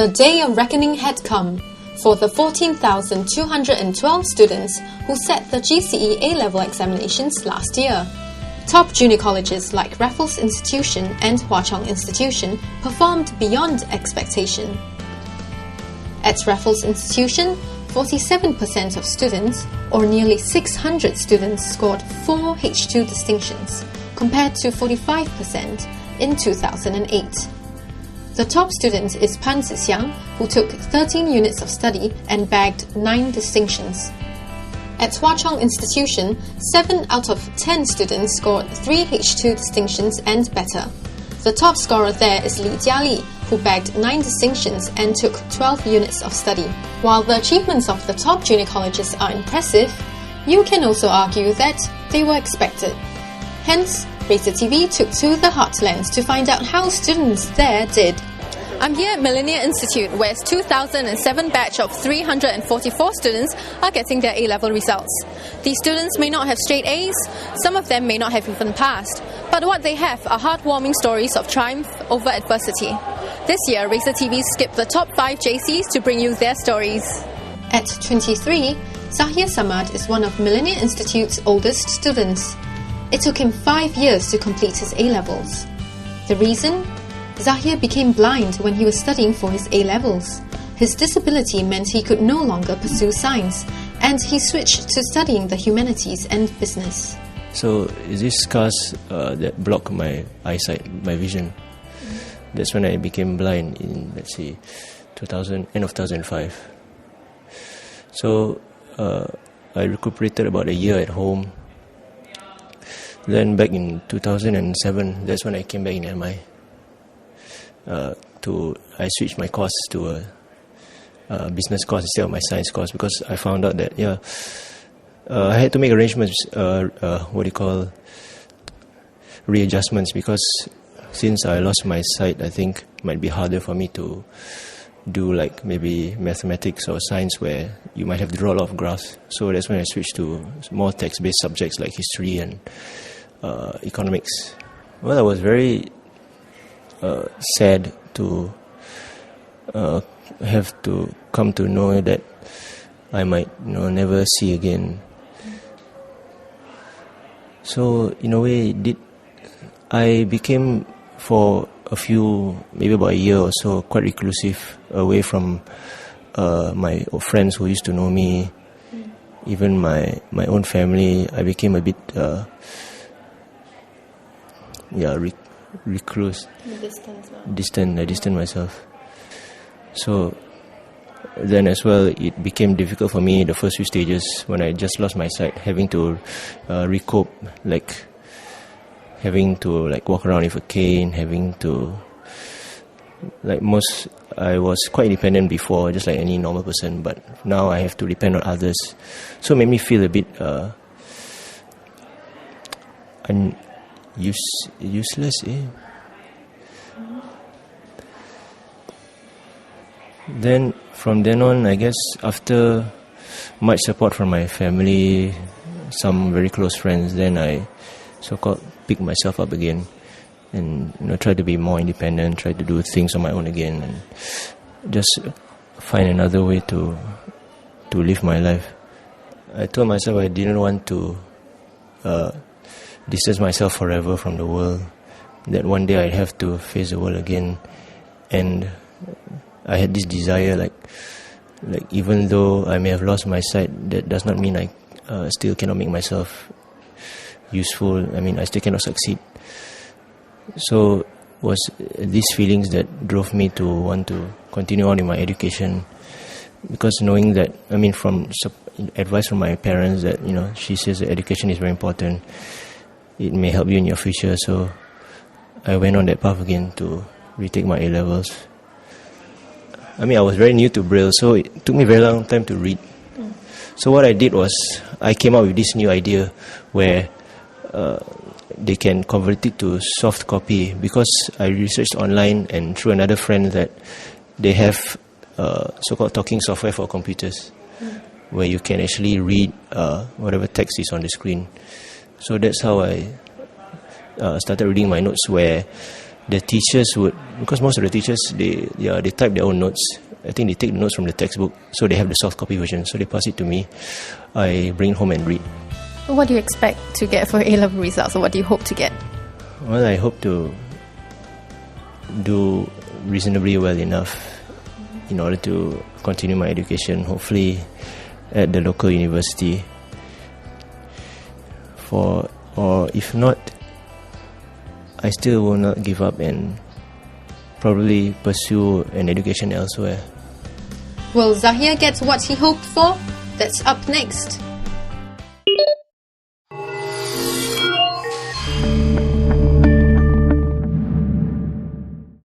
The day of reckoning had come for the 14,212 students who set the GCE A-level examinations last year. Top junior colleges like Raffles Institution and Hwa Chong Institution performed beyond expectation. At Raffles Institution, 47% of students, or nearly 600 students, scored 4 H2 distinctions, compared to 45% in 2008. The top student is Pan Zixiang, who took 13 units of study and bagged 9 distinctions. At Hwa Chong Institution, 7 out of 10 students scored 3 H2 distinctions and better. The top scorer there is Li Jiali, who bagged 9 distinctions and took 12 units of study. While the achievements of the top junior colleges are impressive, you can also argue that they were expected. Hence, Razer TV took to the heartlands to find out how students there did. I'm here at Millenia Institute, where its 2007 batch of 344 students are getting their A-level results. These students may not have straight A's, some of them may not have even passed, but what they have are heartwarming stories of triumph over adversity. This year, Razer TV skipped the top 5 JCs to bring you their stories. At 23, Zahier Samad is one of Millenia Institute's oldest students. It took him 5 years to complete his A-levels. The reason? Zahier became blind when he was studying for his A-levels. His disability meant he could no longer pursue science, and he switched to studying the humanities and business. So these scars that block my eyesight, my vision. That's when I became blind in, let's say, end of 2005. So I recuperated about a year at home. Then back in 2007, that's when I came back in MI. I switched my course to a business course instead of my science course, because I found out that I had to make arrangements, readjustments, because since I lost my sight, I think it might be harder for me to do like maybe mathematics or science where you might have to draw a lot of graphs. So that's when I switched to more text-based subjects like history and economics. Well, I was very sad to have to come to know that I might never see again. So in a way, I became, for a few, maybe about a year or so, quite reclusive, away from my friends who used to know me, even my own family. I became a bit recluse, distant. I distanced myself. So then as well, it became difficult for me the first few stages when I just lost my sight, having to recope, like having to walk around with a cane, having to I was quite independent before, just like any normal person, but now I have to depend on others. So it made me feel a bit useless. Then from then on, I guess after much support from my family, some very close friends, then I so-called picked myself up again and try to be more independent, try to do things on my own again, and just find another way to live my life. I told myself I didn't want to distance myself forever from the world, that one day I'd have to face the world again. And I had this desire, like even though I may have lost my sight, that does not mean I still cannot make myself useful. I mean, I still cannot succeed. So was these feelings that drove me to want to continue on in my education, because knowing that, from advice from my parents that, she says that education is very important, it may help you in your future. So I went on that path again to retake my A-levels. I was very new to Braille, so it took me a very long time to read. So what I did was, I came up with this new idea where they can convert it to soft copy, because I researched online and through another friend that they have so-called talking software for computers, where you can actually read whatever text is on the screen. So that's how I started reading my notes, where the teachers would, because most of the teachers, they type their own notes. I think they take the notes from the textbook, so they have the soft copy version, so they pass it to me. I bring it home and read. What do you expect to get for A-level results, or what do you hope to get? Well, I hope to do reasonably well enough in order to continue my education, hopefully at the local university. Or if not, I still will not give up and probably pursue an education elsewhere. Will Zahier get what he hoped for? That's up next.